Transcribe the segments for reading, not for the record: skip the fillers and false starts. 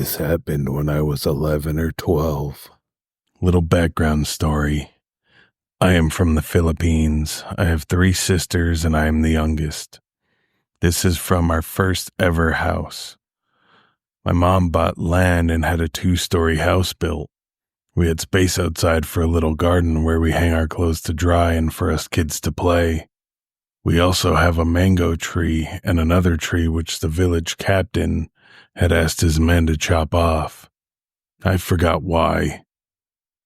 This happened when I was 11 or 12. Little background story. I am from the Philippines. I have 3 sisters and I am the youngest. This is from our first ever house. My mom bought land and had a 2-story house built. We had space outside for a little garden where we hang our clothes to dry and for us kids to play. We also have a mango tree and another tree which the village captain had asked his men to chop off. I forgot why.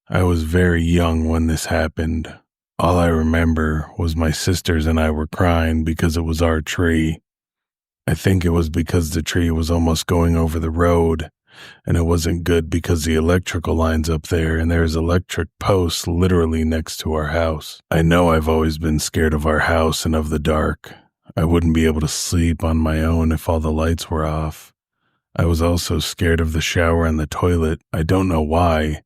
I was very young when this happened. All I remember was my sisters and I were crying because it was our tree. I think it was because the tree was almost going over the road, and it wasn't good because the electrical line's up there and there's electric posts literally next to our house. I know I've always been scared of our house and of the dark. I wouldn't be able to sleep on my own if all the lights were off. I was also scared of the shower and the toilet. I don't know why.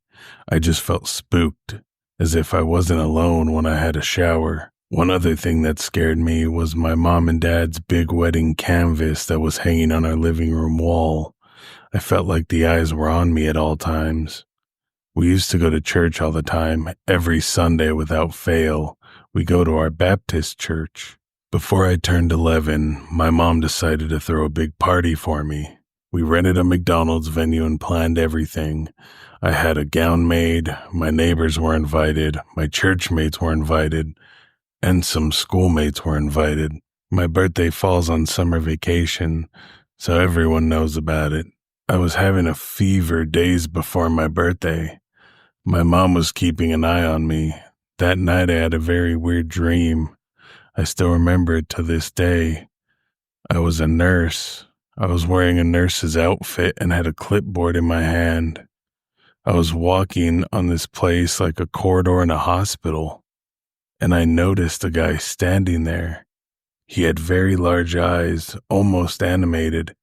I just felt spooked, as if I wasn't alone when I had a shower. One other thing that scared me was my mom and dad's big wedding canvas that was hanging on our living room wall. I felt like the eyes were on me at all times. We used to go to church all the time, every Sunday without fail. We go to our Baptist church. Before I turned 11, my mom decided to throw a big party for me. We rented a McDonald's venue and planned everything. I had a gown made, my neighbors were invited, my church mates were invited, and some schoolmates were invited. My birthday falls on summer vacation, so everyone knows about it. I was having a fever days before my birthday. My mom was keeping an eye on me. That night I had a very weird dream. I still remember it to this day. I was a nurse. I was wearing a nurse's outfit and had a clipboard in my hand. I was walking on this place like a corridor in a hospital, and I noticed a guy standing there. He had very large eyes, almost animated.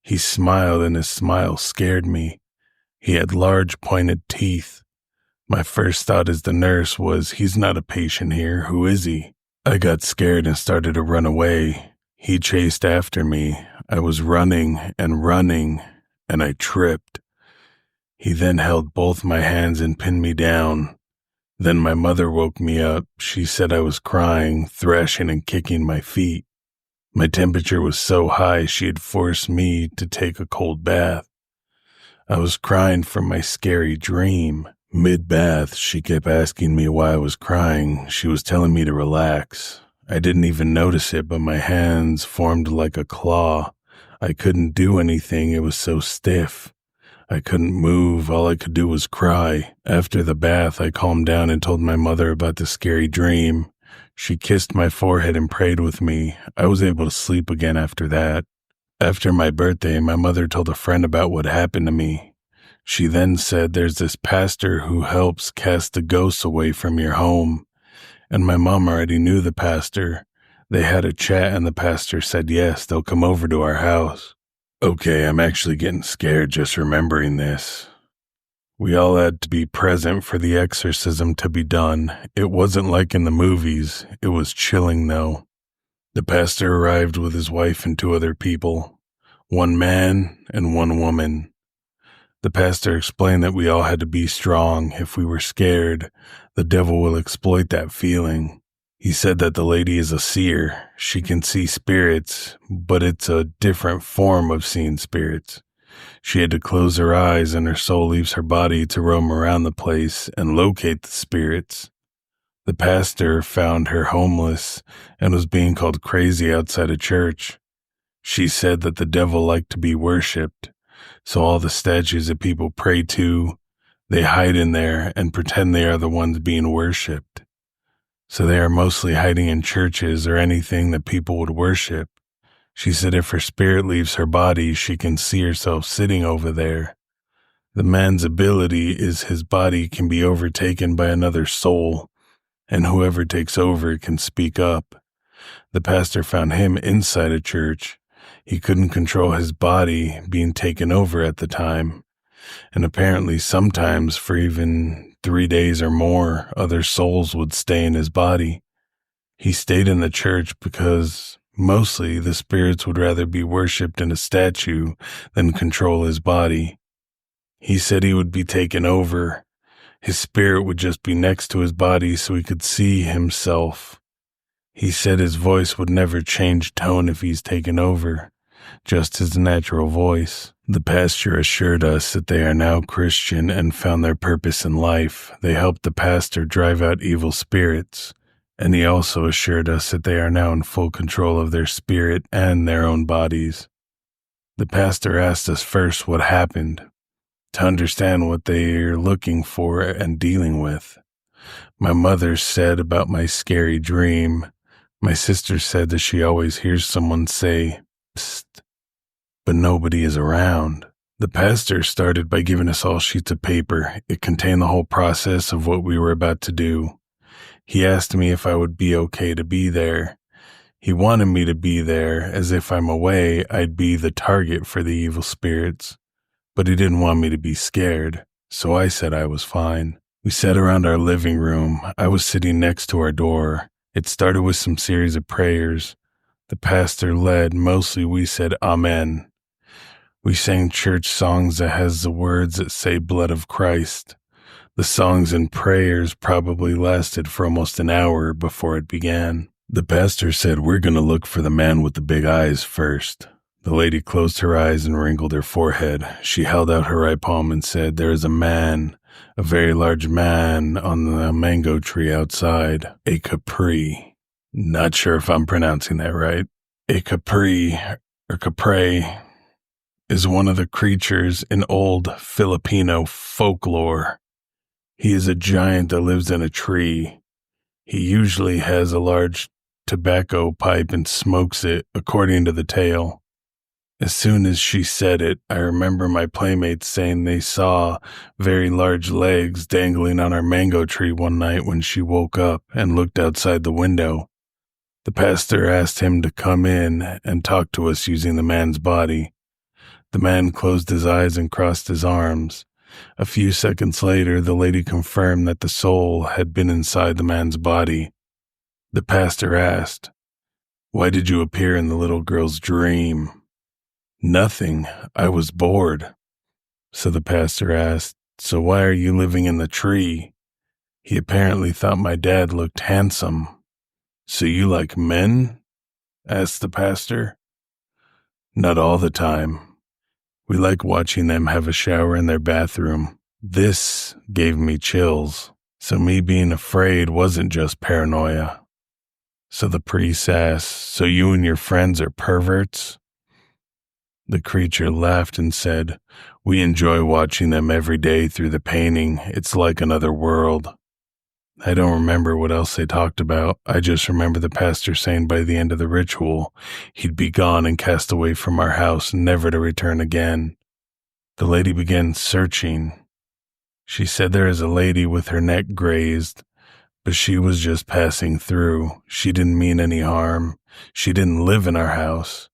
He smiled, and his smile scared me. He had large pointed teeth. My first thought as the nurse was, he's not a patient here. Who is he? I got scared and started to run away. He chased after me. I was running, and I tripped. He then held both my hands and pinned me down. Then my mother woke me up. She said I was crying, thrashing and kicking my feet. My temperature was so high she had forced me to take a cold bath. I was crying from my scary dream. Mid-bath, she kept asking me why I was crying. She was telling me to relax. I didn't even notice it, but my hands formed like a claw. I couldn't do anything. It was so stiff. I couldn't move. All I could do was cry. After the bath, I calmed down and told my mother about the scary dream. She kissed my forehead and prayed with me. I was able to sleep again after that. After my birthday, my mother told a friend about what happened to me. She then said there's this pastor who helps cast the ghosts away from your home. And my mom already knew the pastor. They had a chat and the pastor said yes, they'll come over to our house. Okay, I'm actually getting scared just remembering this. We all had to be present for the exorcism to be done. It wasn't like in the movies. It was chilling though. The pastor arrived with his wife and 2 other people, 1 man and 1 woman. The pastor explained that we all had to be strong. If we were scared, the devil will exploit that feeling. He said that the lady is a seer. She can see spirits, but it's a different form of seeing spirits. She had to close her eyes and her soul leaves her body to roam around the place and locate the spirits. The pastor found her homeless and was being called crazy outside a church. She said that the devil liked to be worshipped, so all the statues that people pray to, they hide in there and pretend they are the ones being worshipped. So they are mostly hiding in churches or anything that people would worship. She said if her spirit leaves her body, she can see herself sitting over there. The man's ability is his body can be overtaken by another soul, and whoever takes over can speak up. The pastor found him inside a church. He couldn't control his body being taken over at the time, and apparently sometimes for even 3 days or more, other souls would stay in his body. He stayed in the church because mostly the spirits would rather be worshipped in a statue than control his body. He said he would be taken over. His spirit would just be next to his body so he could see himself. He said his voice would never change tone if he's taken over, just his natural voice. The pastor assured us that they are now Christian and found their purpose in life. They helped the pastor drive out evil spirits, and he also assured us that they are now in full control of their spirit and their own bodies. The pastor asked us first what happened, to understand what they are looking for and dealing with. My mother said about my scary dream. My sister said that she always hears someone say, "Psst," but nobody is around. The pastor started by giving us all sheets of paper. It contained the whole process of what we were about to do. He asked me if I would be okay to be there. He wanted me to be there, as if I'm away, I'd be the target for the evil spirits. But he didn't want me to be scared, so I said I was fine. We sat around our living room. I was sitting next to our door. It started with some series of prayers. The pastor led. Mostly we said Amen. We sang church songs that has the words that say blood of Christ. The songs and prayers probably lasted for almost an hour before it began. The pastor said, "We're going to look for the man with the big eyes first." The lady closed her eyes and wrinkled her forehead. She held out her right palm and said, "There is a man, a very large man on the mango tree outside. A capri." Not sure if I'm pronouncing that right. A capri, or capre, is one of the creatures in old Filipino folklore. He is a giant that lives in a tree. He usually has a large tobacco pipe and smokes it, according to the tale. As soon as she said it, I remember my playmates saying they saw very large legs dangling on our mango tree one night when she woke up and looked outside the window. The pastor asked him to come in and talk to us using the man's body. The man closed his eyes and crossed his arms. A few seconds later, the lady confirmed that the soul had been inside the man's body. The pastor asked, "Why did you appear in the little girl's dream?" "Nothing. I was bored." So the pastor asked, "So why are you living in the tree?" He apparently thought my dad looked handsome. "So you like men?" asked the pastor. "Not all the time. We like watching them have a shower in their bathroom." This gave me chills. So me being afraid wasn't just paranoia. So the priest asked, "So you and your friends are perverts?" The creature laughed and said, "We enjoy watching them every day through the painting. It's like another world." I don't remember what else they talked about. I just remember the pastor saying by the end of the ritual, he'd be gone and cast away from our house, never to return again. The lady began searching. She said there is a lady with her neck grazed, but she was just passing through. She didn't mean any harm. She didn't live in our house.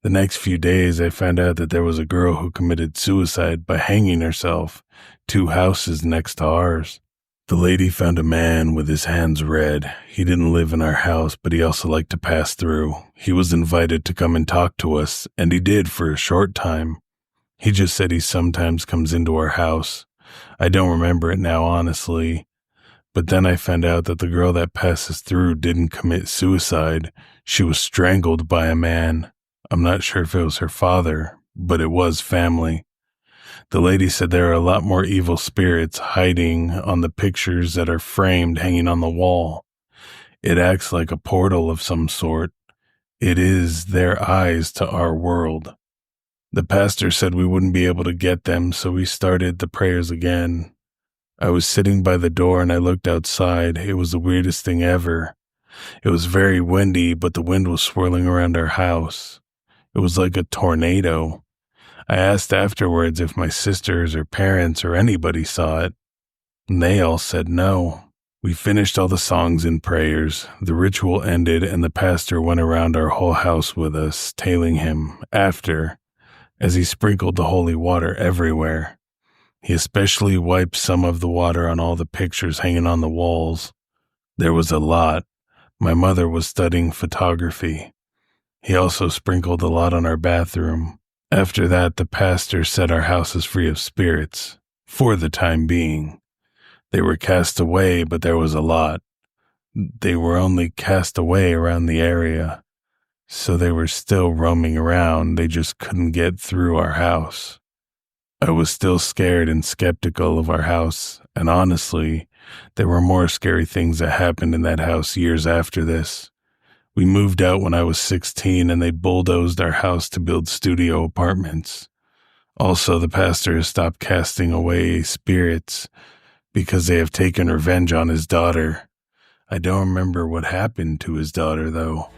The next few days, I found out that there was a girl who committed suicide by hanging herself 2 houses next to ours. The lady found a man with his hands red. He didn't live in our house, but he also liked to pass through. He was invited to come and talk to us, and he did for a short time. He just said he sometimes comes into our house. I don't remember it now, honestly. But then I found out that the girl that passes through didn't commit suicide. She was strangled by a man. I'm not sure if it was her father, but it was family. The lady said there are a lot more evil spirits hiding on the pictures that are framed hanging on the wall. It acts like a portal of some sort. It is their eyes to our world. The pastor said we wouldn't be able to get them, so we started the prayers again. I was sitting by the door and I looked outside. It was the weirdest thing ever. It was very windy, but the wind was swirling around our house. It was like a tornado. I asked afterwards if my sisters or parents or anybody saw it, and they all said no. We finished all the songs and prayers. The ritual ended, and the pastor went around our whole house with us, tailing him after, as he sprinkled the holy water everywhere. He especially wiped some of the water on all the pictures hanging on the walls. There was a lot. My mother was studying photography. He also sprinkled a lot on our bathroom. After that, the pastor set our houses free of spirits, for the time being. They were cast away, but there was a lot. They were only cast away around the area, so they were still roaming around. They just couldn't get through our house. I was still scared and skeptical of our house, and honestly, there were more scary things that happened in that house years after this. We moved out when I was 16, and they bulldozed our house to build studio apartments. Also, the pastor has stopped casting away spirits because they have taken revenge on his daughter. I don't remember what happened to his daughter, though.